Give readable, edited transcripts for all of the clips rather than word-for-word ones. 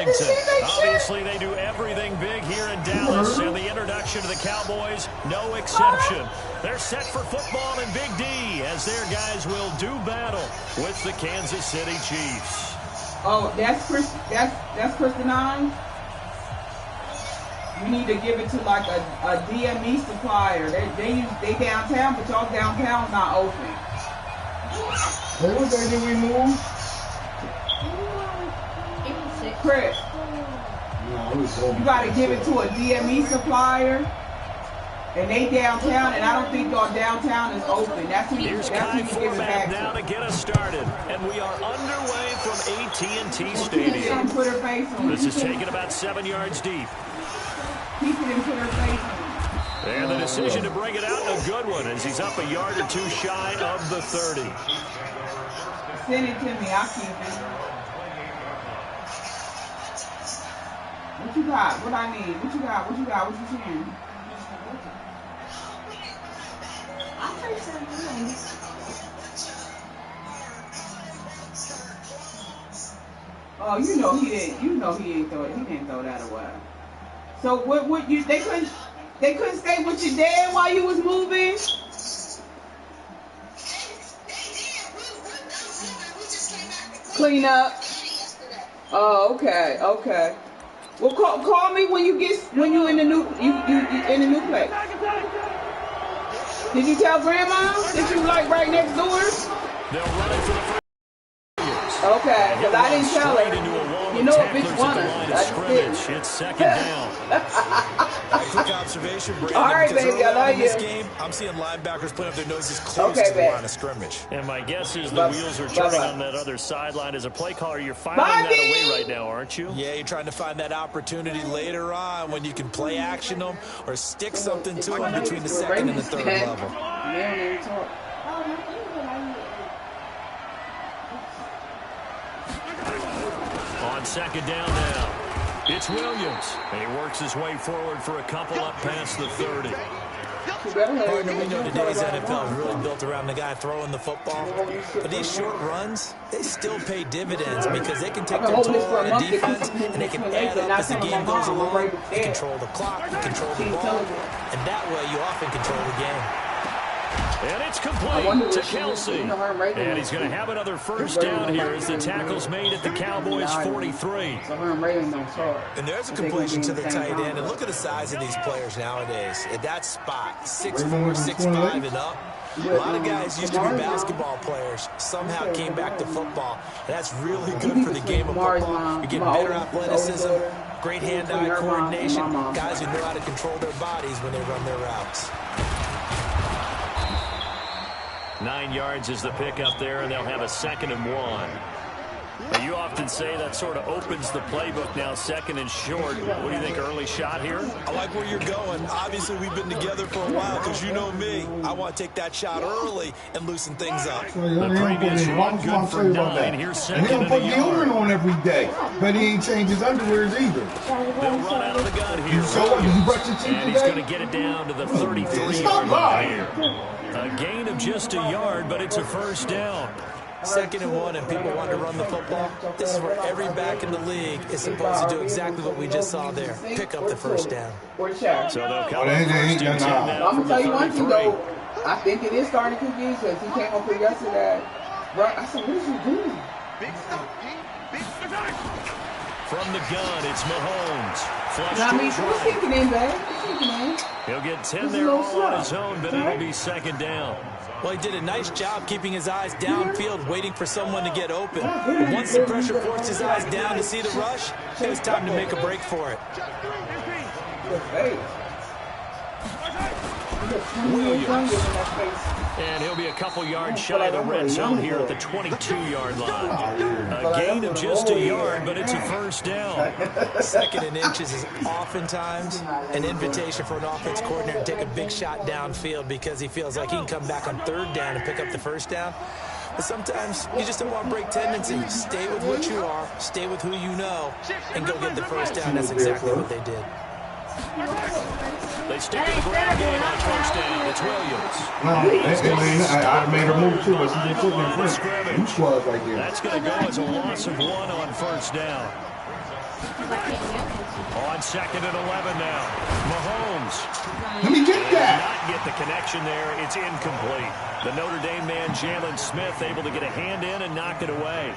Washington. Obviously, they do everything big here in Dallas, and the introduction to the Cowboys, no exception. They're set for football in Big D as their guys will do battle with the Kansas City Chiefs. Oh, that's Chris Denine? You need to give it to like a DME supplier. They downtown, but y'all downtown's not open. What was that we moved? Chris, you gotta give it to a DME supplier. And they downtown, and I don't think y'all downtown is open. That's who you give it back now to get us started, and we are underway from AT&T Stadium. Put her face on. This is taken about 7 yards deep. Keep it and put her face on. And the decision to bring it out, a good one, as he's up a yard or two shy of the 30. Send it to me. I'll keep it. What you got? What I need? What you got? What you got? What you saying? Oh, you know he didn't. You know he didn't throw that away. So what you? They couldn't stay with your dad while you was moving. Clean up. Oh, okay. Well, call me when you in the new in the new place. Did you tell Grandma that you like right next door? They'll run it for the first. Okay, because I didn't tell her. You know a bitch won us. It's second down. Quick observation, Brandon. All right, baby, I love in you. this game, I'm seeing linebackers putting up their noses close to the line of scrimmage. And my guess is the wheels are turning on that other sideline. As a play caller, you're filing that away right now, aren't you? Yeah, you're trying to find that opportunity later on when you can play action them or stick something to them between the second and the third level. On second down now, it's Williams. And he works his way forward for a couple up past the 30. Partner, we know today's NFL is really built around the guy throwing the football. But these short runs, they still pay dividends because they can take their toll on a defense and they can add up as the game goes along. You control the clock, you control the ball, and that way you often control the game. And it's complete to Kelsey. And he's going to have another first down here as the tackle's made at the Cowboys' 43. And there's a completion to the tight end. And look at the size of these players nowadays. At that spot, 6'4", 6'5", and up. A lot of guys used to be basketball players, somehow came back to football. And that's really good for the game of football. You get better athleticism, great hand-eye coordination, guys who know how to control their bodies when they run their routes. 9 yards is the pickup there, and they'll have a 2nd and 1. Now, you often say that sort of opens the playbook now, 2nd and short. What do you think, early shot here? I like where you're going. Obviously, we've been together for a while because you know me. I want to take that shot early and loosen things up. The previous one good for 9. Here's 2nd and a yard. He don't put deodorant on every day, but he ain't changed his underwears either. They'll run out of the gun here. So did you brush your teeth today? And he's going to get it down to the 33-yard line here. A gain of just a yard, but it's a first down. 2nd and 1, and people want to run the football. This is where every back in the league is supposed to do exactly what we just saw there. Pick up the first down. So they'll come first and 10 now. I'm going to tell you one thing, though. I think it is starting to confuse because he came up here yesterday. I said, what is you doing? From the gun, it's Mahomes. Who's kicking in, babe? Who's kicking in? He'll get 10 there all on his own, but it'll be 2nd down. Well, he did a nice job keeping his eyes downfield, waiting for someone to get open. But once the pressure forced his eyes down to see the rush, it was time to make a break for it. Williams. And he'll be a couple yards shy of the red zone here at the 22-yard line. A gain of just a yard, but it's a first down. 2nd and inches is oftentimes an invitation for an offense coordinator to take a big shot downfield because he feels like he can come back on 3rd down and pick up the first down. But sometimes you just don't want to break tendency. Stay with what you are, stay with who you know, and go get the first down. That's exactly what they did. They stick to the ground game on first down. It's Williams. No, I made her move too, but she didn't put me in front. You squad right there. That's going to go as a loss of 1 on first down. On 2nd and 11 now. Mahomes. Let me get that. Not get the connection there. It's incomplete. The Notre Dame man, Jalen Smith, able to get a hand in and knock it away.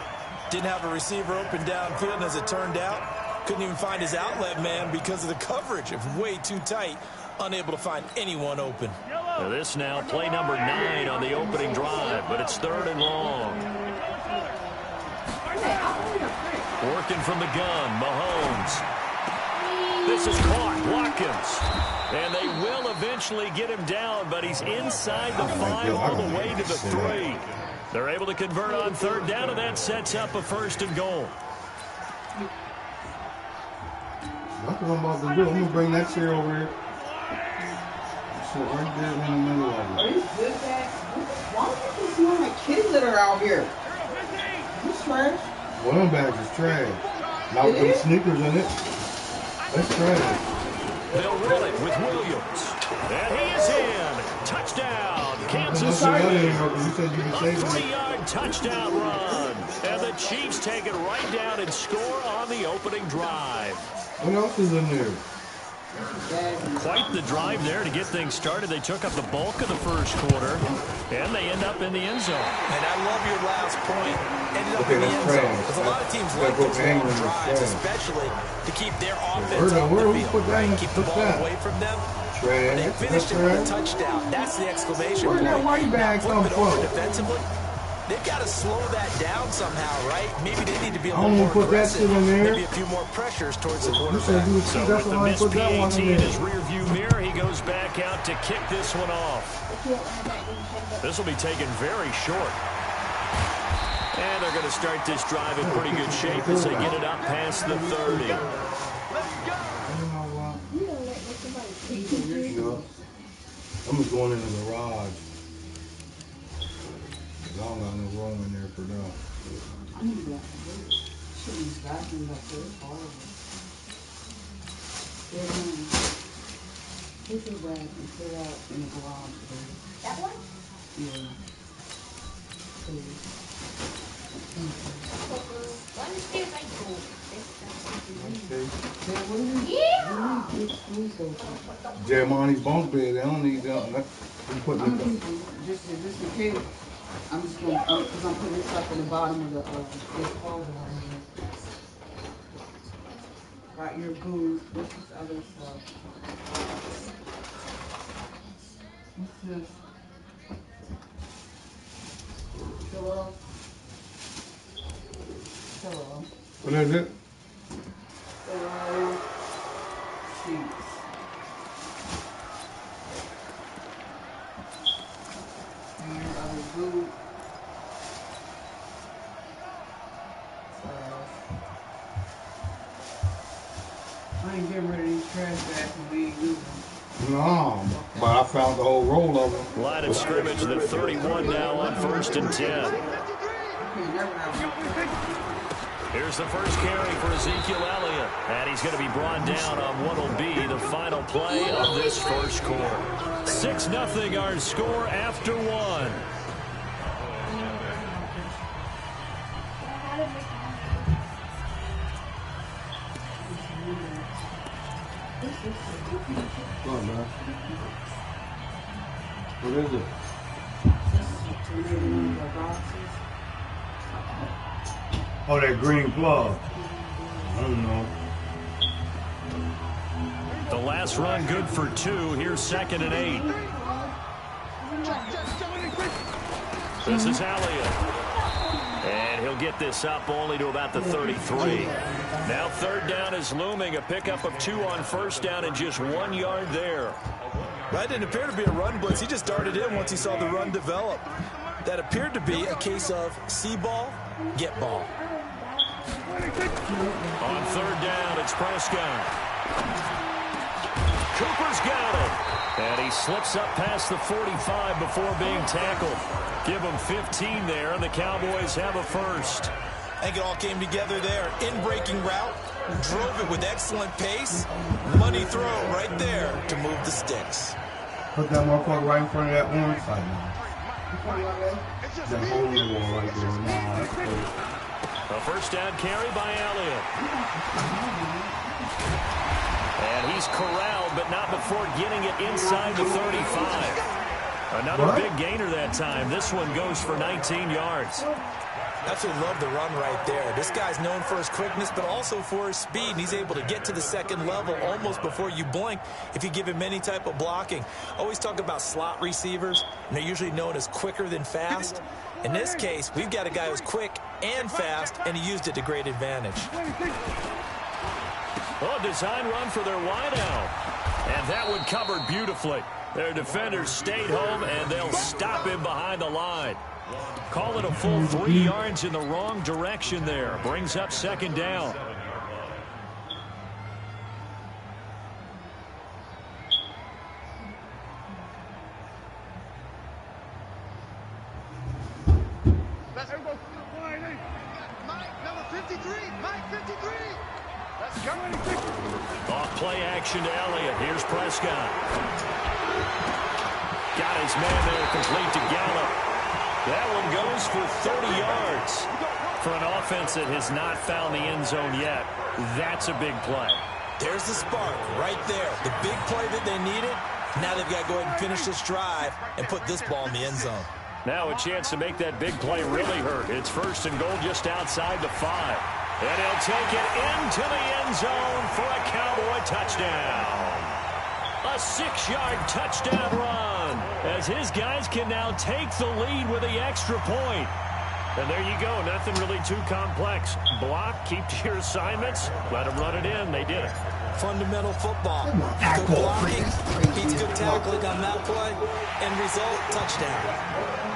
Didn't have a receiver open downfield, and as it turned out, couldn't even find his outlet man because of the coverage. It was way too tight, unable to find anyone open. Now this now, play number 9 on the opening drive, but it's 3rd and long. Working from the gun, Mahomes. This is caught, Watkins. And they will eventually get him down, but he's inside the 5 all the way to the 3. They're able to convert on 3rd down, and that sets up a 1st and goal. That's what I'm about to do. I'm going to bring that chair over here. Sit right there in the middle of it. Are you good at? Why do you smell like kids that are out here? It's trash. Well, them bags is trash. Not with them sneakers in it. That's trash. They'll run it with Williams. And he is in. Touchdown, Kansas City. A 3-yard touchdown run. And the Chiefs take it right down and score on the opening drive. What else is in there? Quite the drive there to get things started. They took up the bulk of the first quarter, and they end up in the end zone. And I love your last point. Ended up in the end zone. Because a lot of teams like those long drives, especially to keep their offense on the field, right? Keep the ball away from them. They finished it with a touchdown. That's the exclamation point. Where's that white bag flip it over from? defensively. They've got to slow that down somehow, right? Maybe they need to be a I little don't more put that aggressive. shit in there. Maybe a few more pressures towards the You quarterback. said you would see So that's with the why I missed put that one PAT in in there. his rearview mirror, he goes back out to kick this one off. This will be taken very short. And they're going to start this drive in pretty good shape as they get it up past the 30. You know what? I'm just going in the garage. I don't got no room in there for that. I need that. These bathrooms up there, it's horrible. Take your bag and put it out in the garage, please. That one? Yeah. Please. Jeremiah's bunk bed, they don't need that. I'm putting I'm it gonna keep just in case. I'm just gonna, because I'm putting this stuff in the bottom of the, this folder right here. Got your booze. What's this other stuff? What's this? Pillow. Pillow. What is it? Pillow. Sheets. And your other boot. I ain't getting rid of these trash bags and we ain't using them. No, but I found the whole roll of them. Line of scrimmage, the 31 now on 1st and 10. Here's the first carry for Ezekiel Elliott. And he's going to be brought down on what will be the final play of this first quarter. 6-0 our score after 1. Come on, man. What is it? Oh, that green plug. I don't know. The last run good for 2. Here's 2nd and 8. This is Elliott. And he'll get this up only to about the 33. Now 3rd down is looming. A pickup of 2 on 1st down and just 1 yard there. That didn't appear to be a run blitz. He just darted in once he saw the run develop. That appeared to be a case of see ball, get ball. On 3rd down, it's Prescott. Cooper's got it. And he slips up past the 45 before being tackled. Give him 15 there, and the Cowboys have a first. I think it all came together there. In-breaking route, drove it with excellent pace. Money throw right there to move the sticks. Put that motherfucker right in front of that orange side now. That hole in the wall right there. Now, a first down carry by Elliott. And he's corralled, but not before getting it inside the 35. Another big gainer that time. This one goes for 19 yards. Absolutely love the run right there. This guy's known for his quickness, but also for his speed. And he's able to get to the second level almost before you blink if you give him any type of blocking. Always talk about slot receivers, and they're usually known as quicker than fast. In this case, we've got a guy who's quick and fast, and he used it to great advantage. Oh, design run for their wideout. And that one covered beautifully. Their defenders stayed home, and they'll stop him behind the line. Call it a full 3 yards in the wrong direction there. Brings up second down. Off play action to Elliott. Here's Prescott. Got his man there, complete to Gallup. That one goes for 30 yards. For an offense that has not found the end zone yet, that's a big play. There's the spark right there. The big play that they needed. Now they've got to go ahead and finish this drive and put this ball in the end zone. Now a chance to make that big play really hurt. It's first and goal just outside the 5. And he'll take it into the end zone for a Cowboy touchdown. A 6-yard touchdown run as his guys can now take the lead with the extra point. And there you go. Nothing really too complex. Block, keep to your assignments, let them run it in. They did it. Fundamental football. Good blocking, beats good tackling on that play, and result, touchdown.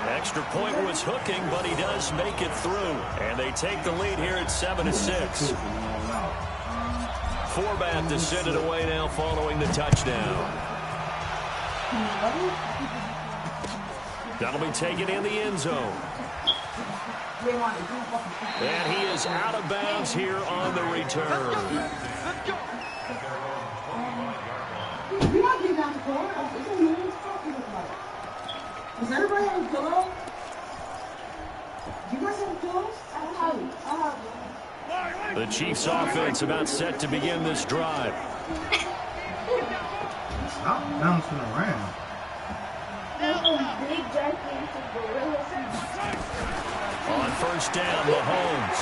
Extra point was hooking, but he does make it through. And they take the lead here at 7-6. Forbath to send it away now following the touchdown. That'll be taken in the end zone. And he is out of bounds here on the return. Does everybody have a pillow? Do you guys have a pillow? The Chiefs offense about set to begin this drive. Stop bouncing around. On first down, Mahomes.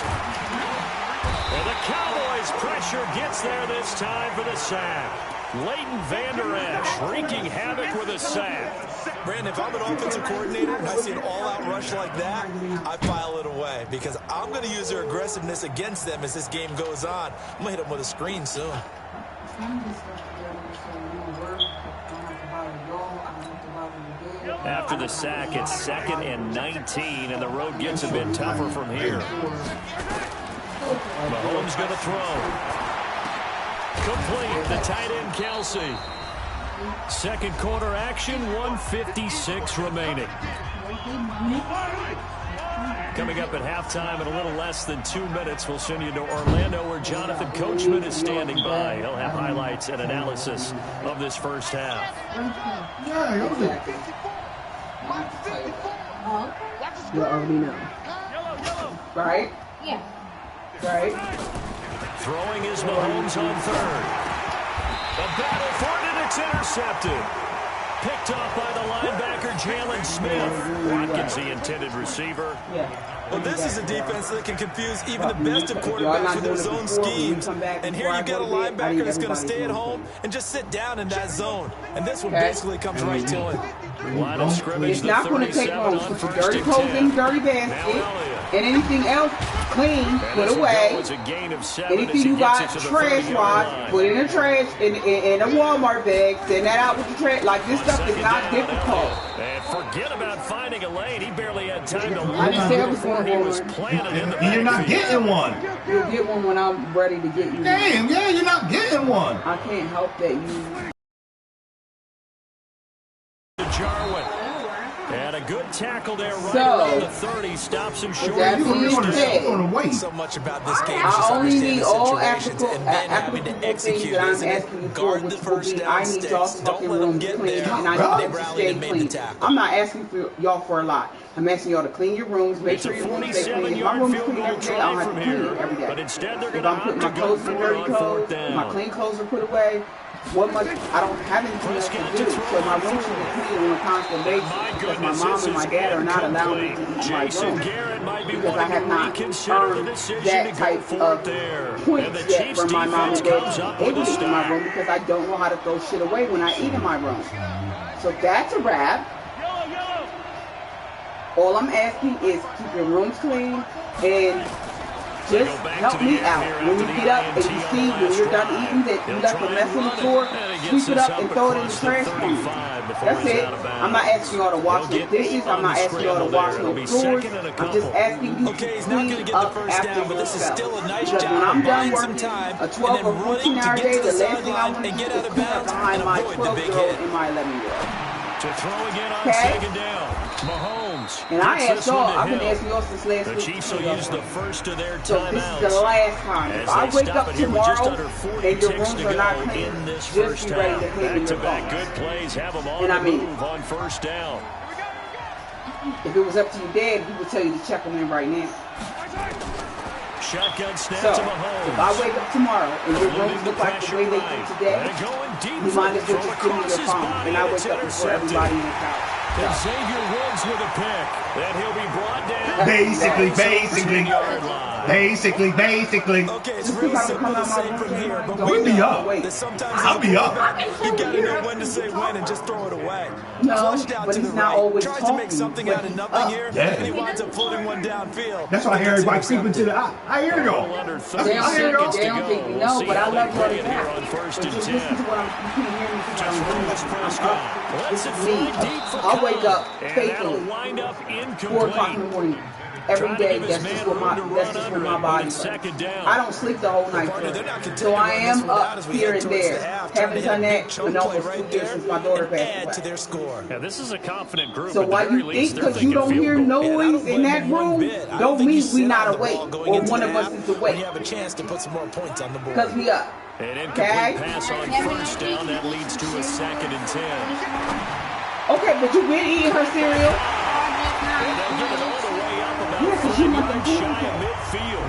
And the Cowboys' pressure gets there this time for the sack. Leighton Vander Esch wreaking havoc with a sack. Brandon, if I'm an offensive coordinator and I see an all-out rush like that, I file it away because I'm going to use their aggressiveness against them as this game goes on. I'm going to hit them with a screen soon. After the sack, it's 2nd and 19, and the road gets a bit tougher from here. Mahomes going to throw. Complete, the tight end Kelsey. Second quarter action, 1:56 remaining. Coming up at halftime in a little less than 2 minutes, we'll send you to Orlando where Jonathan Coachman is standing by. He'll have highlights and analysis of this first half. You already know. Right? Yeah. Right? Throwing is Mahomes on third. A battle for it, and it's intercepted. Picked off by the linebacker, Jalen Smith. Watkins, the intended receiver. Well, this is a defense that can confuse even the best of quarterbacks with their zone schemes. And here you've got a linebacker that's going to stay at home and just sit down in that zone. And this one basically comes right to him. Line of scrimmage, it's not going to take long. Put your dirty clothes in dirty basket. And anything else, clean, put away. Anything you got trash-wise, put in a trash, in a Walmart bag. Send that out with the trash. Like, this stuff is not difficult. And forget about finding a lane. He barely had time to I just said I was going to was planted in the And you're not getting one. You'll get one when I'm ready to get you. Damn, yeah, you're not getting one. I can't help that you. Jarwin. And a good Big tackle there right around the 30. Stops him short. So much about this game. I only need all applicable things that I'm asking you for, which will be I need y'all's fucking rooms clean, and I need them to stay clean. I'm not asking for y'all for a lot. I'm asking y'all to clean your rooms, make sure your rooms stay clean. If my room's clean every day, I don't have to clean it every day. If I'm putting my clothes in dirty clothes, my clean clothes are put away, I don't have anything else to do. So my room should be clean on a constant basis because my mom and my dad are not allowing me to use my room because I have not earned that type of points yet from my mom and dad to be able to eat in my room because I don't know how to throw shit away when I eat in my room. So that's a wrap. All I'm asking is keep your rooms clean and just help me out. When you get up and you see when you're done eating that you left a mess on the floor, sweep it up and throw it in the trash can. That's it. I'm not asking y'all to wash no dishes. I'm not asking y'all to wash no floors. I'm just asking you to clean up after yourself. Because when I'm done working a 12 or 14 hour day, the last thing I want to do is clean up behind my 12-year-old and my 11-year-old. To throw again on second down. Mahomes. And I asked y'all, I've been asking y'all since last week. The Chiefs will use the first of their timeouts. So this is the last time. If I wake up tomorrow and your rooms are not clean, just be ready to clean your phone. Good plays have them on the move on first down. If it was up to your dad, he would tell you to check them in right now. Shotgun snap to Mahomes. If I wake up tomorrow and your rooms look like the way they do today, you might as well just give me your phone and I wake up before everybody in the house. Xavier Woods with a pick. Then he'll be brought down. Basically. Okay, it's really simple to say from here, but we'll be up. I'll be up. You gotta know when to say when and just throw it away. No, but he's not always talking. Tries to make something out of nothing here, and he winds up floating one downfield. That's why I hear everybody creeping to the eye. I hear you. They don't think we know, but I love you all the time. Just listen to what you can't hear me because I'm up. This is me. I wake up faithfully 4 o'clock in the morning. Every day, that's just what my body does. I don't sleep the whole night through. So I am up here and there. Haven't done that in almost 2 years since my daughter passed away. Yeah, this is a confident group. So why you think because you don't hear noise in that room, don't mean we not awake or one of us is awake. You have a chance to put some more points on the board. Because we up. An incomplete pass on first down. That leads to a 2nd and 10. Okay, but you been eating her cereal? Yes, she wants to do it.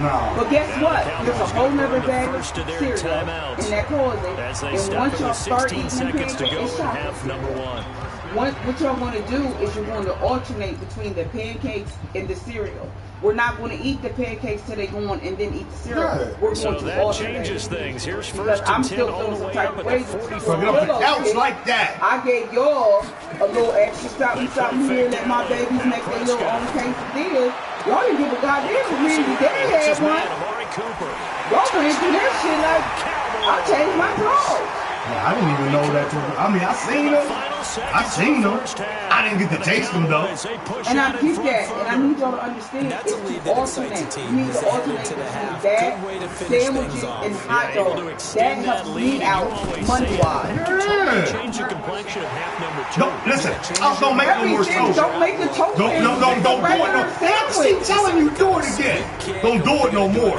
No. But guess what? There's a whole nother bag of cereal in that closet. And once y'all start eating them pancakes, it's chocolate. What y'all want to do is you're going to alternate between the pancakes and the cereal. We're not going to eat the pancakes till they go on and then eat the cereal. Right. We're so going to that alternate. Changes things. Here's because I'm still feeling some type of way. Couch like that. I gave y'all a little extra something here. Let my babies make their little own quesadillas. Y'all didn't give a goddamn for me. Daddy had one. Y'all went into that shit like I changed my clothes. Yeah, I didn't even know that. I mean, I seen them. I didn't get to taste them though. And I get that, and I need y'all to understand. It's to alternate. You need to alternate between that, sandwiches, and hot dogs. That helps me out money-wise. Change the complexion of half number 2. Don't listen. Don't make no more toast. Don't make the toast. Don't do it. No. Keep telling you do it again. Don't do it no more.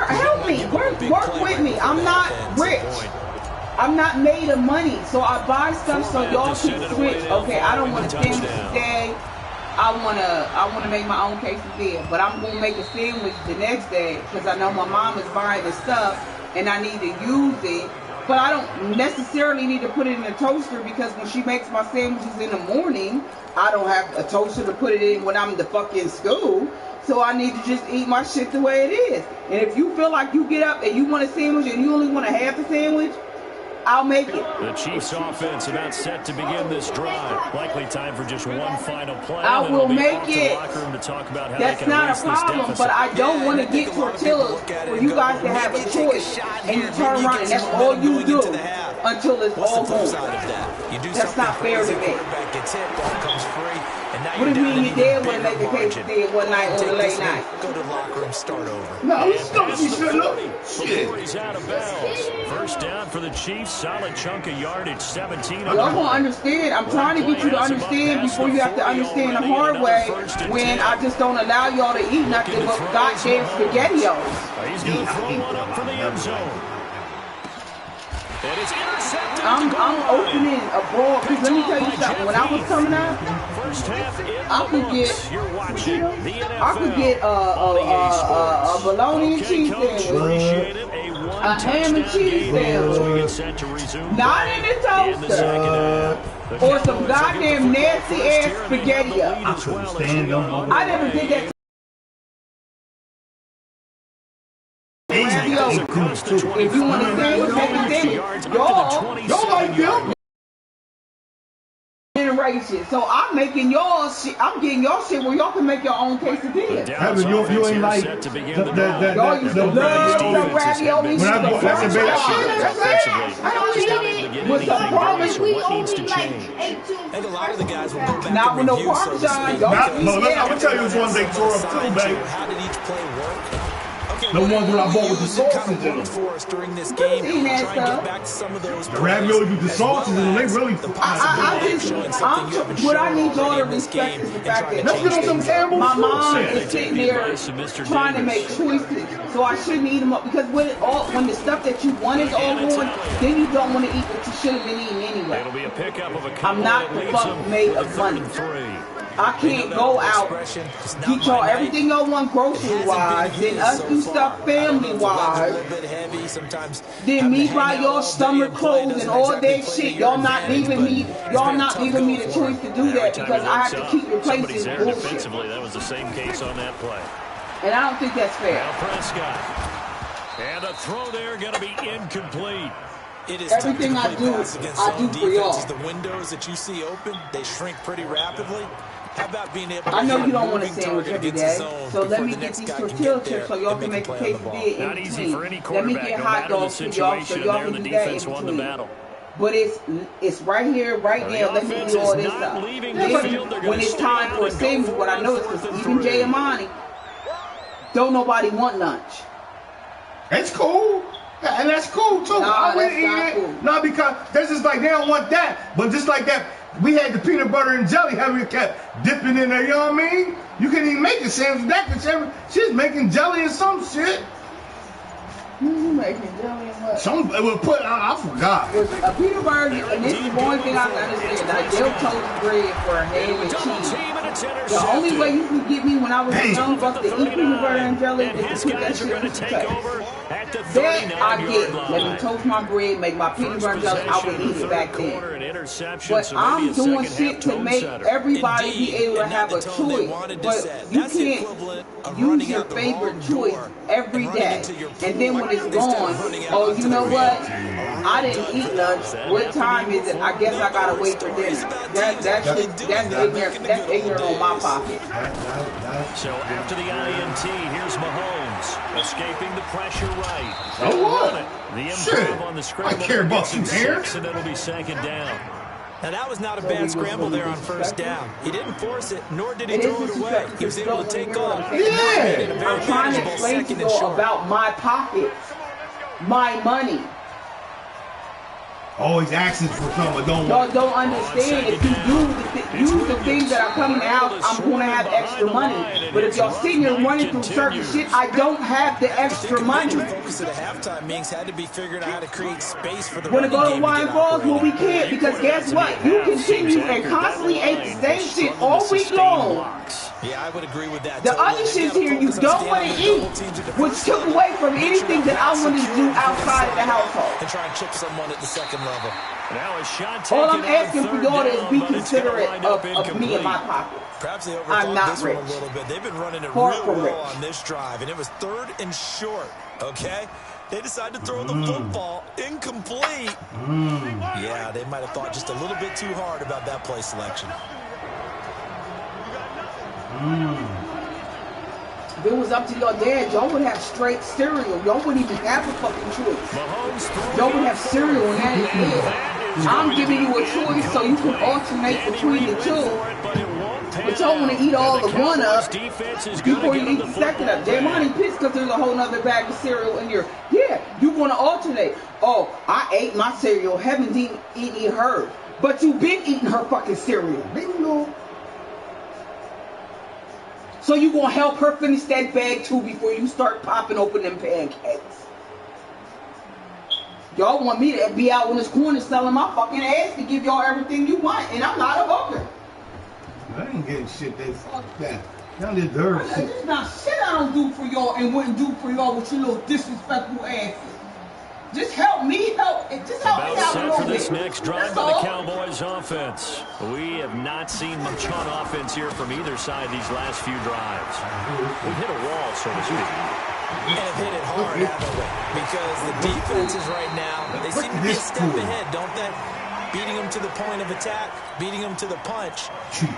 Help me. Work with me. I'm not rich. I'm not made of money, so I buy stuff so y'all can switch. Okay, I don't want a sandwich today. I wanna make my own quesadilla, but I'm gonna make a sandwich the next day because I know my mom is buying the stuff and I need to use it. But I don't necessarily need to put it in a toaster because when she makes my sandwiches in the morning, I don't have a toaster to put it in when I'm in the fucking school. So I need to just eat my shit the way it is. And if you feel like you get up and you want a sandwich and you only want a half a sandwich, I'll make it. The Chiefs offense about set to begin this drive. Likely time for just one final play. I will make it. That's not a problem, but I don't want to get tortillas for you guys to have a choice and you turn around and that's all you do until it's all gone. That's not fair to me. What do you mean you did when make the quesadilla one night on the late night? Go to the locker room, start over. No, he's still shut up. Shit. He's out of bounds. First down for the Chiefs. Solid chunk of yardage, 17. Y'all gonna understand. I'm trying to get you to understand before you have to understand the hard way when I just don't allow y'all to eat nothing but goddamn SpaghettiOs. He's going to throw one up for the end zone. And it's intercepted. I'm opening a broad, because let me tell you something. When I was coming out, I could get a bologna and cheese sandwich, a ham and cheese sandwich, not in the toaster, or some goddamn nasty ass spaghetti. I never did that. If you want to sandwich, make a sandwich. Y'all like them generation. So I'm making y'all shit. I'm getting y'all shit where y'all can make your own quesadilla. Heaven, you ain't like y'all used to love the ravioli. That's a bad shit. I don't eat it with some promise. I think a lot of the guys will go back not with no review some of the parmesan. I'm gonna tell you which ones they tore up too, baby. How did each play work? The ones that I bought with the sausage in them. For us during this game, try and get back to some of those. The ravioli with the sausage in them, they really. What I need y'all to respect is the fact that let's get on some Campbell's. my mom is sitting there trying to make choices, so I shouldn't eat them up because when the stuff that you want is all going, then you don't want to eat what you should have been eating anyway. It'll be a pickup of a I'm not the fuck made of money. I can't go out, get y'all everything y'all want grocery-wise, then us do stuff family-wise, then me buy y'all summer clothes and all that shit. Y'all not leaving me the choice to do that because I have to keep replacing bullshit. Defensively, that was the same case on that play. And I don't think that's fair. Now Prescott. And a throw there going to be incomplete. It is everything I do for y'all. The windows that you see open, they shrink pretty rapidly. How about being able to I know you don't want a sandwich every day, so let me get these tortilla chips so y'all can make a quesadilla in between. Let me get hot dogs for y'all so y'all can do that in between. But it's right here, right now. Let me do all this stuff. Then, when it's time for a sandwich, what I noticed is even Jay Amani, don't nobody want lunch. It's cool. And that's cool too. Nah, that's not cool. No, because that's just like they don't want that. But just like that, we had the peanut butter and jelly. How we kept dipping in there, you know what I mean? You can't even make a sandwich with that because she's making jelly and some shit. You making jelly and what? Some will put. I forgot. A peanut butter, and this is one thing I can understand. Like they'll toast bread for ham and cheese. The only way you could get me when I was young was to eat peanut butter and jelly is to put that shit in the toothpaste. That I get. Let me toast my bread, make my peanut butter and jelly. I would eat it back then. But I'm doing shit to make everybody be able to have a choice. But you can't use your favorite choice every day. And then when it's gone, oh, you know what? I didn't eat lunch. What time is it? I guess I gotta wait for dinner. That's ignorant on my pocket. So after the INT, here's Mahomes escaping the pressure right. So what? The improv on the scramble. I care about some air. And it'll be second down. Now that was not a bad scramble there on first down. He didn't force it, nor did he throw it away. He was able to take off. Yeah. I'm trying to explain to you about my pockets, my money. Always asking for something, but don't y'all don't understand. If you use the things that are coming out, I'm going to have extra money. But if y'all sitting here running through certain shit, I don't have the extra money. Focus at a halftime means had to be figuring out how to create space for the when it goes to Wine Falls, well, we can't because guess what? You continue and constantly ate the same shit all week long. Yeah, I would agree with that. The other shit here you don't want to eat, which took away from anything that I wanted to do outside of the household. And try and chip someone at the second level. All I'm asking for y'all is be considerate of me and my pocket. Perhaps they overthought this one a little bit. They've been running it real well on this drive, and it was 3rd and short, okay? They decided to throw the football incomplete. Yeah, they might have thought just a little bit too hard about that play selection. If it was up to your dad, y'all would have straight cereal. Y'all wouldn't even have a fucking choice. Y'all would have cereal and that is it. I'm giving you a choice so you can alternate between the two. But y'all want to eat all the one up before you eat the second up. Jamani pissed because there's a whole nother bag of cereal in here. Yeah, you want to alternate. Oh, I ate my cereal. Haven't eaten hers. But you been eating her fucking cereal. Bingo. So you gonna help her finish that bag too before you start popping open them pancakes. Y'all want me to be out on this corner selling my fucking ass to give y'all everything you want, and I'm not a hooker. I ain't getting shit. They fuck that. Y'all deserve shit. There's not shit I don't do for y'all and wouldn't do for y'all with your little disrespectful asses. Just help me help. Just help me out a little bit. For this next drive by the Cowboys offense. We have not seen much on offense here from either side these last few drives. We've hit a wall, so to speak. And have hit it hard, haven't we? Because the defenses right now, they seem to be a step ahead, don't they? Beating them to the point of attack, beating them to the punch.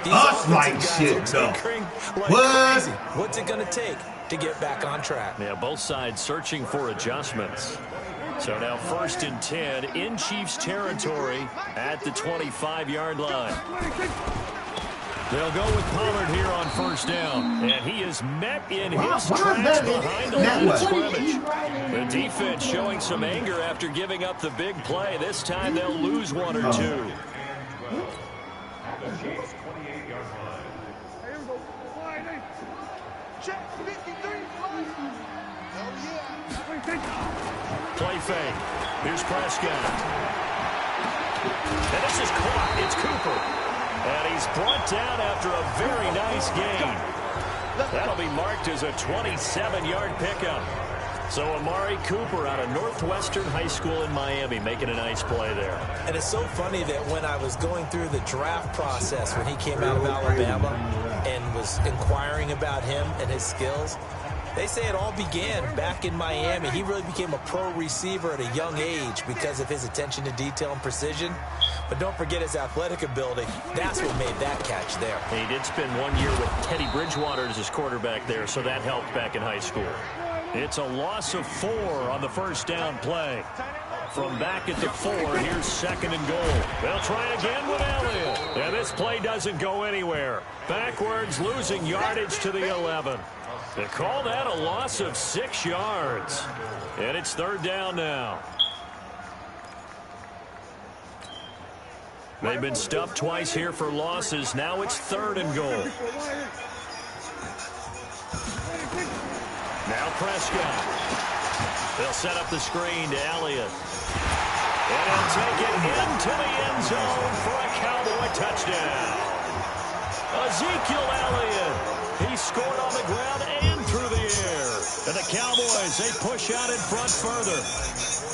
These offensive guys shit, are tinkering like crazy. What's it going to take to get back on track? Yeah, both sides searching for adjustments. So now 1st and 10 in Chiefs territory at the 25-yard line. They'll go with Pollard here on 1st down. And he is met in his tracks behind the line of scrimmage. The defense showing some anger after giving up the big play. This time they'll lose one or two. Play fake. Here's Prescott. And this is caught. It's Cooper. And he's brought down after a very nice gain. That'll be marked as a 27-yard pickup. So Amari Cooper out of Northwestern High School in Miami making a nice play there. And it's so funny that when I was going through the draft process when he came out of Alabama and was inquiring about him and his skills, they say it all began back in Miami. He really became a pro receiver at a young age because of his attention to detail and precision. But don't forget his athletic ability. That's what made that catch there. He did spend 1 year with Teddy Bridgewater as his quarterback there, so that helped back in high school. It's a loss of 4 on the 1st down play. From back at the 4, here's 2nd and goal. They'll try again with Elliott. And this play doesn't go anywhere. Backwards, losing yardage to the 11. They call that a loss of 6 yards. And it's 3rd down now. They've been stuffed twice here for losses. Now it's 3rd and goal. Now Prescott. They'll set up the screen to Elliott. And he'll take it into the end zone for a Cowboy touchdown. Ezekiel Elliott. He scored on the ground and through the air. And the Cowboys, they push out in front further.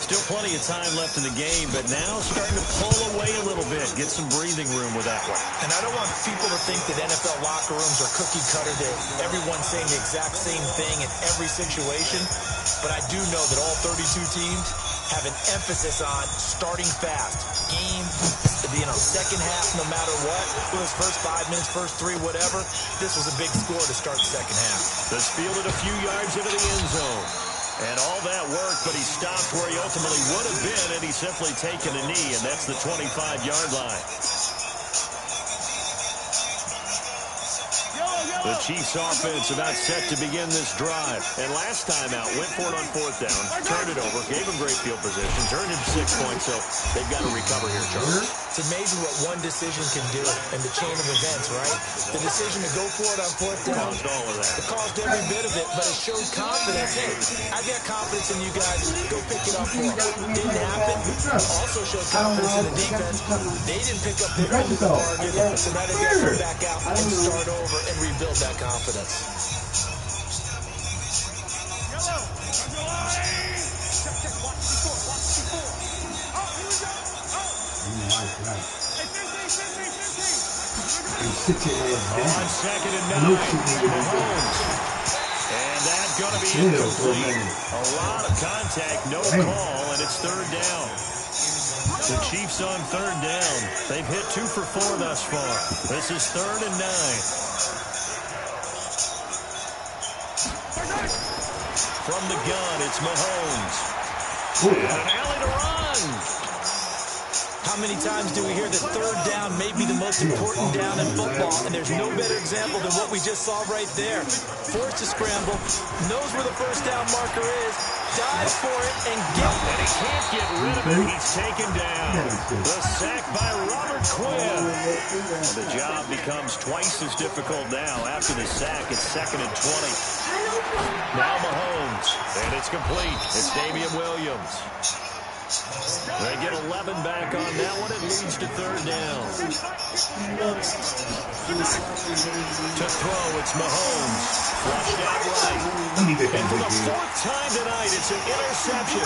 Still plenty of time left in the game, but now starting to pull away a little bit. Get some breathing room with that one. And I don't want people to think that NFL locker rooms are cookie cutter, that everyone's saying the exact same thing in every situation. But I do know that all 32 teams have an emphasis on starting fast. Game, second half, no matter what. It was first 5 minutes, first 3, whatever. This was a big score to start the second half. This fielded a few yards into the end zone. And all that worked, but he stopped where he ultimately would have been, and he's simply taken a knee, and that's the 25-yard line. The Chiefs offense about set to begin this drive. And last time out, went for it on 4th down, turned it over, gave him great field position, turned it to 6 points, so they've got to recover here, Charles. It's amazing what one decision can do in the chain of events, right? The decision to go for it on 4th down. Caused all of that. It caused every bit of it, but it showed confidence. Hey, I've got confidence in you guys. Go pick it up for them. Didn't happen. Also showed confidence in the defense. They didn't pick up their own target, so now they got to come back out and start over and rebuild that confidence. On 2nd and 9, Mahomes. And that's going to be incomplete. A lot of contact, no call, and it's 3rd down. The Chiefs on 3rd down. They've hit 2 for 4 thus far. This is 3rd and 9. From the gun, it's Mahomes. And an alley to run. How many times do we hear that third down may be the most important down in football, and there's no better example than what we just saw right there. Forced to scramble, knows where the first down marker is, dives for it, and gets it. And he can't get rid of it. He's taken down. The sack by Robert Quinn. And the job becomes twice as difficult now. After the sack, it's 2nd and 20. Now Mahomes, and it's complete. It's Damian Williams. They get 11 back on that one. It leads to 3rd down. To throw, it's Mahomes. Flushed out right. And for the 4th time tonight, it's an interception.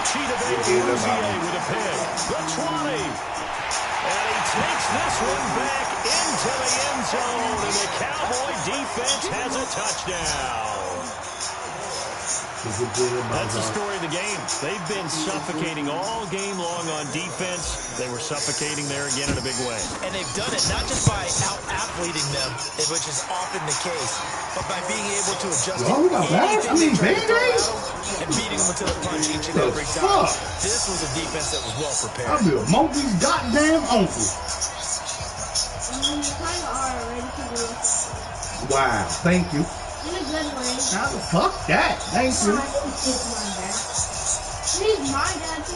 Chidobe Awuzie with a pick. The 20. And he takes this one back into the end zone. And the Cowboy defense has a touchdown. That's the story of the game. They've been suffocating all game long on defense. They were suffocating there again in a big way. And they've done it not just by out-athleting them, which is often the case, but by being able to adjust anything they try to throw and beating them until the punch each and every time. This was a defense that was well prepared. I'll be a monkey's goddamn uncle. Wow, thank you. In a good way. How the fuck that? Thank you. He's my dad too.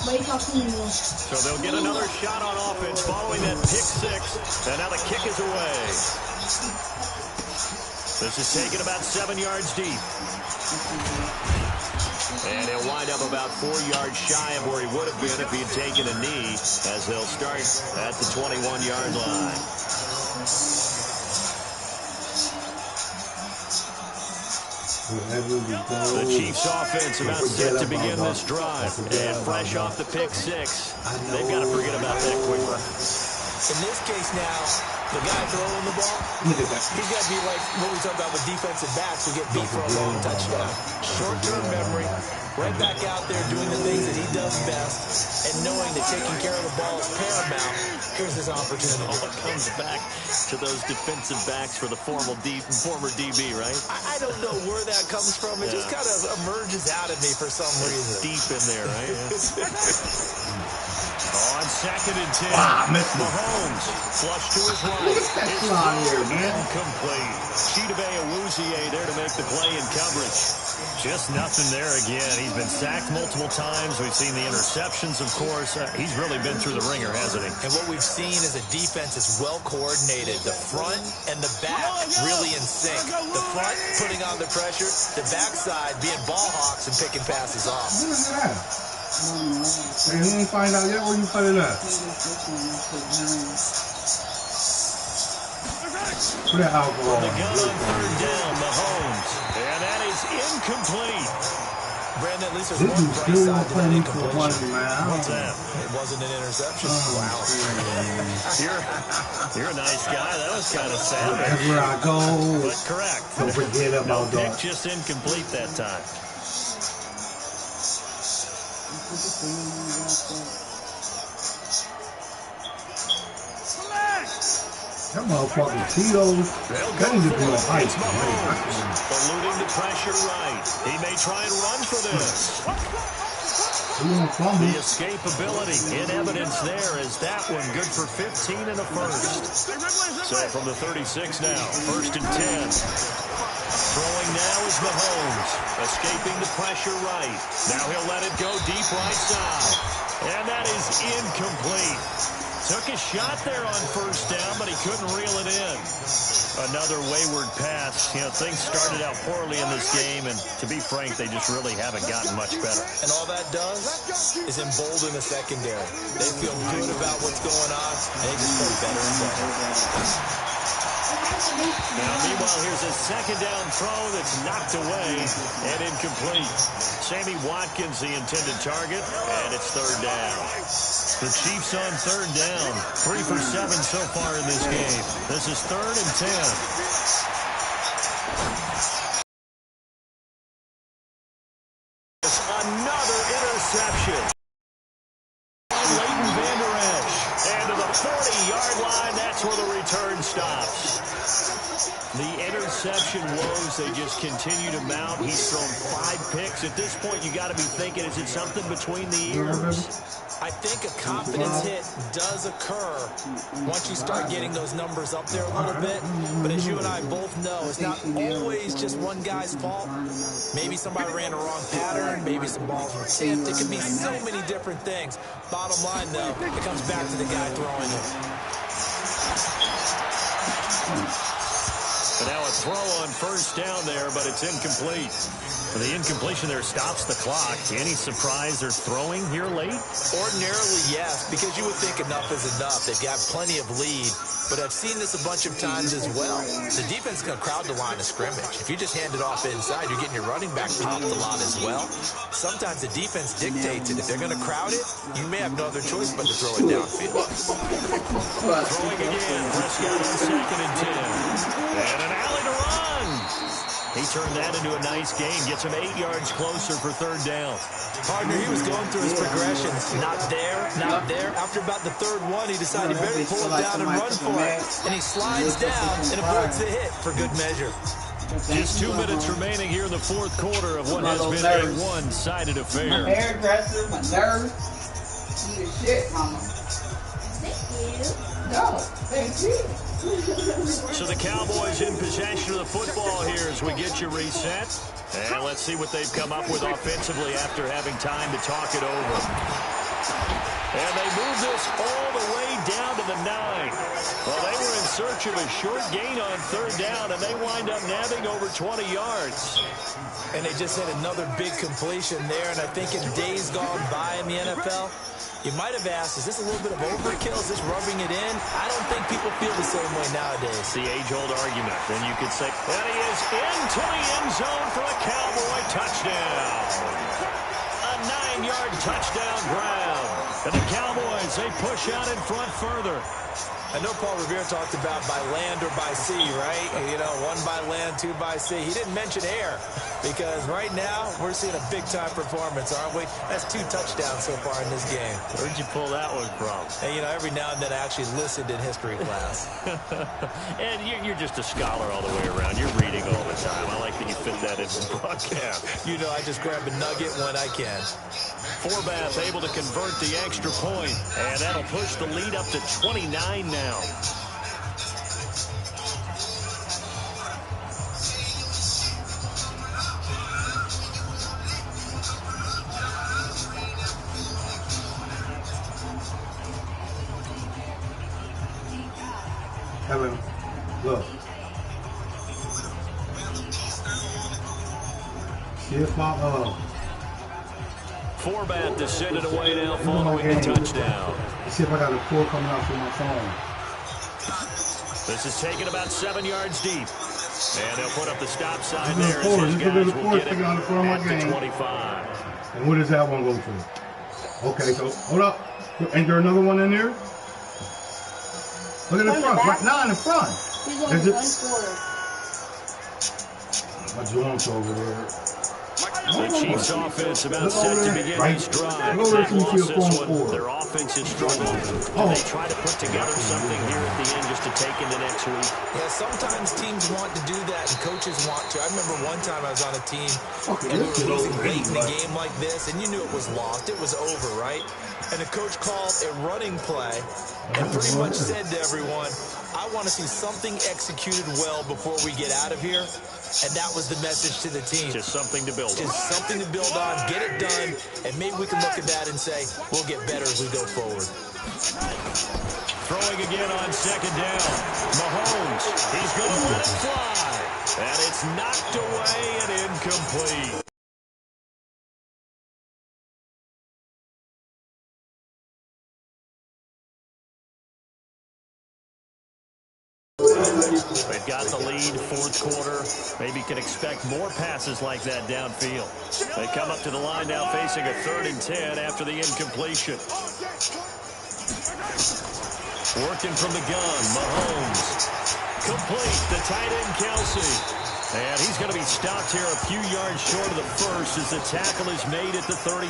Wake up to me. So they'll get another shot on offense following that pick 6. And now the kick is away. This is taken about 7 yards deep. And he'll wind up about 4 yards shy of where he would have been if he had taken a knee, as they'll start at the 21-yard line. The Chiefs offense about set to begin this drive. And fresh off the pick 6, they've got to forget about that quickly. In this case now, the guy throwing the ball, he's got to be like what we talk about with defensive backs who get beat for a long touchdown. Short-term memory, right back out there doing the things that he does best, and knowing that taking care of the ball is paramount. Here's his opportunity. All comes back to those defensive backs for the former DB, right? I don't know where that comes from. It just kind of emerges out of me for some reason. Deep in there, right? On 2nd and 10, Mahomes flush to his right. Look at that fly here, man. Incomplete. Chidobe Awuzie there to make the play in coverage. Just nothing there again. He's been sacked multiple times. We've seen the interceptions, of course. He's really been through the ringer, hasn't he? And what we've seen is a defense is well coordinated. The front and the back really in sync. The front putting on the pressure, the backside being ball hawks and picking passes off. Look at that. And you ain't find out yet where you put it at. Put that alcohol. The gun on 3rd down, Mahomes. And that is incomplete. Brandon, at least there's one bright side to that incompletion. What's that? It wasn't an interception. Wow. You're a nice guy. That was kind of savage. That's where I go. But correct. Don't forget about pick, that. just incomplete that time. That motherfucker Tito's got to be on ice. Eluding the pressure right. He may try and run for this. The escapability in evidence there is that one good for 15 and a first. So from the 36 now, 1st and 10. Throwing now is Mahomes. Escaping the pressure right. Now he'll let it go deep right side. And that is incomplete. Took a shot there on 1st down, but he couldn't reel it in. Another wayward pass. You know, things started out poorly in this game, and to be frank, they just really haven't gotten much better. And all that does is embolden the secondary. They feel good about what's going on, and they just play better and better. Now, meanwhile, here's a 2nd down throw that's knocked away and incomplete. Sammy Watkins, the intended target, and it's 3rd down. The Chiefs on 3rd down. 3 for 7 so far in this game. This is 3rd and 10. Another interception. Leighton Vander Esch. And to the 40-yard line, that's where the return stops. The interception woes, they just continue to mount. He's thrown 5 picks. At this point, you got to be thinking, is it something between the ears? I think a confidence hit does occur once you start getting those numbers up there a little bit. But as you and I both know, it's not always just one guy's fault. Maybe somebody ran a wrong pattern. Maybe some balls were tipped. It could be so many different things. Bottom line, though, it comes back to the guy throwing it. And now a throw on first down there, but it's incomplete. The incompletion there stops the clock. Any surprise they're throwing here late? Ordinarily, yes, because you would think enough is enough. They've got plenty of lead, but I've seen this a bunch of times as well. The defense is going to crowd the line of scrimmage. If you just hand it off inside, you're getting your running back popped a lot as well. Sometimes the defense dictates it. If they're going to crowd it, you may have no other choice but to throw it downfield. Throwing again, Prescott on 2nd and 10. And an alley to run. He turned that into a nice gain. Gets him 8 yards closer for 3rd down. Partner, he was going through his progressions. Not there, not there. After about the 3rd one, he decided he better pull it down and run for it. And he slides down and avoids the hit for good measure. Just 2 minutes remaining here in the 4th quarter of what has been a one-sided affair. My hairdresser, my nerves. Shit, mama. Thank you. No, thank you. So the Cowboys in possession of the football here as we get you reset. And let's see what they've come up with offensively after having time to talk it over. And they move this all the way down to the 9. Well, they were in search of a short gain on 3rd down, and they wind up nabbing over 20 yards. And they just had another big completion there. And I think in days gone by in the NFL, you might have asked, is this a little bit of overkill? Is this rubbing it in? I don't think people feel the same way nowadays. The age-old argument. Then you could say, and he is into the end zone for a Cowboy touchdown. A 9-yard touchdown grab. And the Cowboys, they push out in front further. I know Paul Revere talked about by land or by sea, right? You know, 1 by land, 2 by sea. He didn't mention air because right now we're seeing a big-time performance, aren't we? That's 2 touchdowns so far in this game. Where'd you pull that one from? And, you know, every now and then I actually listened in history class. And you're just a scholar all the way around. You're reading all the time. I like that you fit that into the broadcast. You know, I just grab a nugget when I can. Forbath able to convert the extra point, and that'll push the lead up to 29 now. Evan, look. See if my Forbath to send it away now following the touchdown. Let's see if I got a call coming out from my phone. This is taken about 7 yards deep. And they'll put up the stop sign there. This is a little forward taking on the front of my At game. 25. And what does that one go for? Okay, so hold up. Ain't there another one in there? Look at the front. Right now in the front. He's only Is it? 1 quarter. My joint's over there. The Chiefs offense about set to begin this drive. Go over to They've lost this one. forward. Their offense is struggling. And they try to put together something here at the end just to take into next week. Yeah, sometimes teams want to do that and coaches want to. I remember one time I was on a team and we were losing late in the game like this and you knew it was lost. It was over, right? And the coach called a running play and pretty much said to everyone, I want to see something executed well before we get out of here. And that was the message to the team. Just something to build on. Just something to build on, get it done, and maybe we can look at that and say, we'll get better as we go forward. Throwing again on 2nd down. Mahomes, he's going to let it fly. And it's knocked away and incomplete. They've got the lead, 4th quarter. Maybe can expect more passes like that downfield. They come up to the line now facing a 3rd and 10 after the incompletion. Working from the gun, Mahomes. Complete, the tight end Kelsey. And he's going to be stopped here a few yards short of the first as the tackle is made at the 33.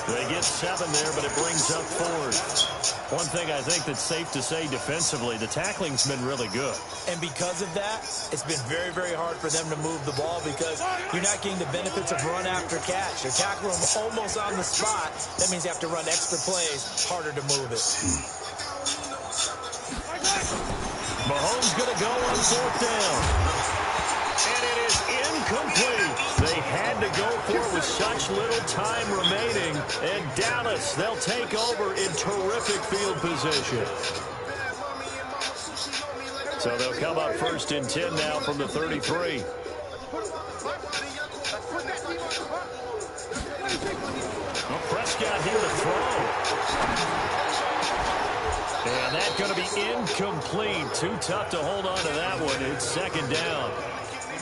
They get 7 there, but it brings up 4. One thing I think that's safe to say defensively, the tackling's been really good. And because of that, it's been very, very hard for them to move the ball because you're not getting the benefits of run after catch. They're tackling them almost on the spot. That means you have to run extra plays, harder to move it. Mahomes going to go on 4th down. And it is incomplete. They had to go for it with such little time remaining. And Dallas, they'll take over in terrific field position. So they'll come up 1st and 10 now from the 33. Well, Prescott here to throw. And that's going to be incomplete. Too tough to hold on to that one. It's 2nd down.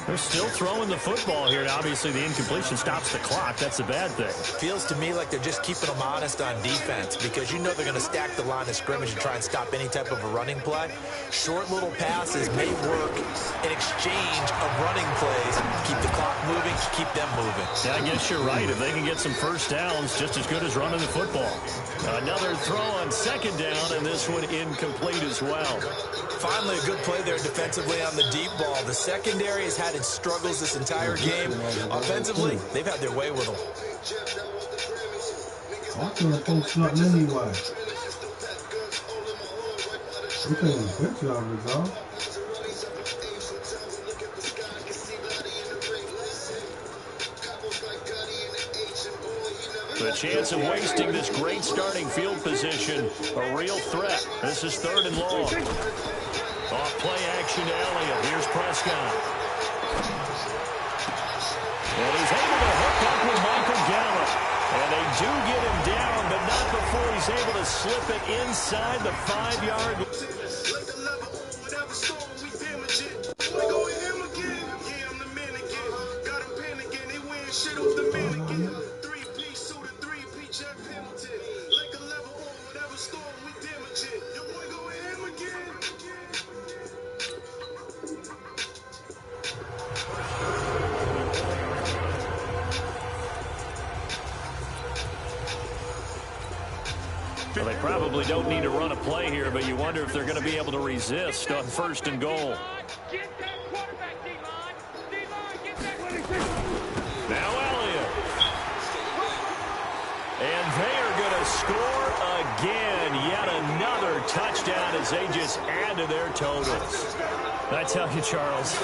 They're still throwing the football here. Obviously, the incompletion stops the clock. That's a bad thing. Feels to me like they're just keeping them honest on defense because you know they're going to stack the line of scrimmage and try and stop any type of a running play. Short little passes may work in exchange of running plays. Keep the clock moving, keep them moving. Yeah, I guess you're right. If they can get some first downs, just as good as running the football. Another throw on 2nd down, and this one incomplete as well. Finally, a good play there defensively on the deep ball. The secondary has had its struggles this entire game. Offensively, they've had their way with them. I can't post nothing anyway. We can't even picture of it, though. The chance of wasting this great starting field position, a real threat. This is 3rd and long. Off play action to Elliott. Here's Prescott. And he's able to hook up with Michael Gallup. And they do get him down, but not before he's able to slip it inside the 5-yard line. Well, they probably don't need to run a play here, but you wonder if they're going to be able to resist on 1st and goal. Now Elliott. And they are going to score again. Yet another touchdown as they just add to their totals. I tell you, Charles,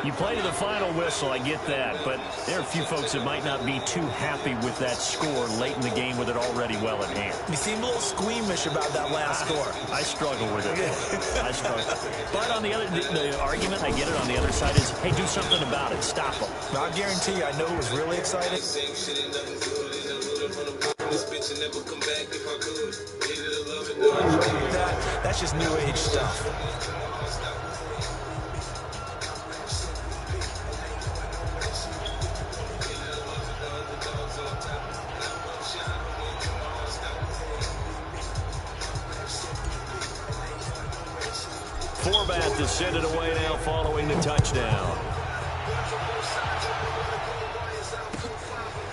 you play to the final whistle, I get that, but there are a few folks that might not be too happy with that score late in the game with it already well in hand. You seem a little squeamish about that last score. I struggle with it. I struggle. But on the argument, I get it on the other side is, hey, do something about it. Stop them. I guarantee you, I know who was really excited. That's just new age stuff. Forbath to send it away now following the touchdown.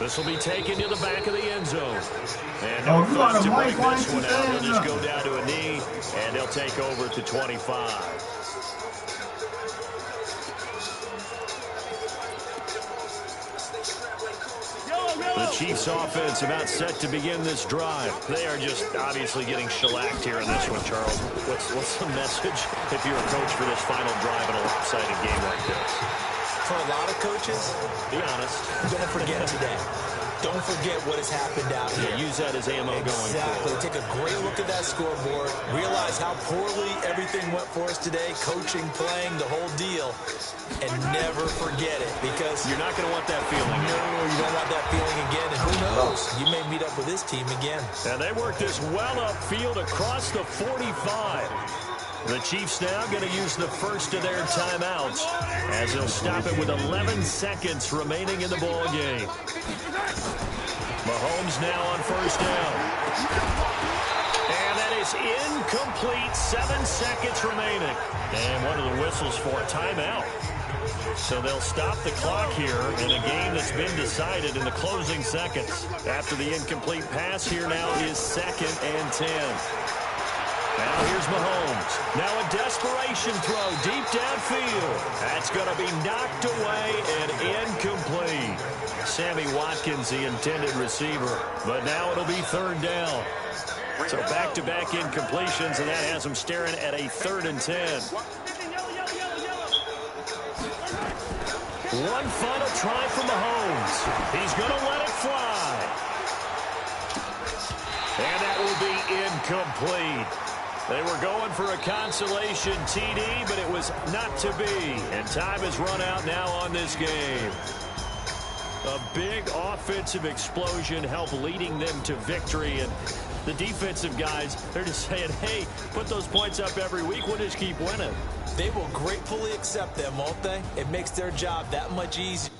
This will be taken to the back of the end zone. And no fuss to break this one out. He'll just go down to a knee, and they'll take over at the 25. The Chiefs offense about set to begin this drive. They are just obviously getting shellacked here in this one, Charles. What's the message if you're a coach for this final drive in a lopsided game like this? For a lot of coaches, be honest, don't forget today. Don't forget what has happened out here. Use that as ammo going forward. Take a great look at that scoreboard. Realize how poorly everything went for us today. Coaching, playing, the whole deal. And never forget it, because you're not going to want that feeling. No, you don't want that feeling again. And who knows? You may meet up with this team again. And they work this well upfield across the 45. The Chiefs now going to use the first of their timeouts as they'll stop it with 11 seconds remaining in the ball game. Mahomes now on first down. And that is incomplete. 7 seconds remaining. And one of the whistles for a timeout. So they'll stop the clock here in a game that's been decided in the closing seconds. After the incomplete pass, here now is 2nd and 10. Now here's Mahomes. Now a desperation throw deep downfield. That's going to be knocked away and incomplete. Sammy Watkins, the intended receiver, but now it'll be 3rd down. So back-to-back incompletions, and that has them staring at a 3rd and 10. One final try from Mahomes. He's going to let it fly. And that will be incomplete. They were going for a consolation TD, but it was not to be. And time has run out now on this game. A big offensive explosion helped leading them to victory. And the defensive guys, they're just saying, hey, put those points up every week. We'll just keep winning. They will gratefully accept them, won't they? It makes their job that much easier.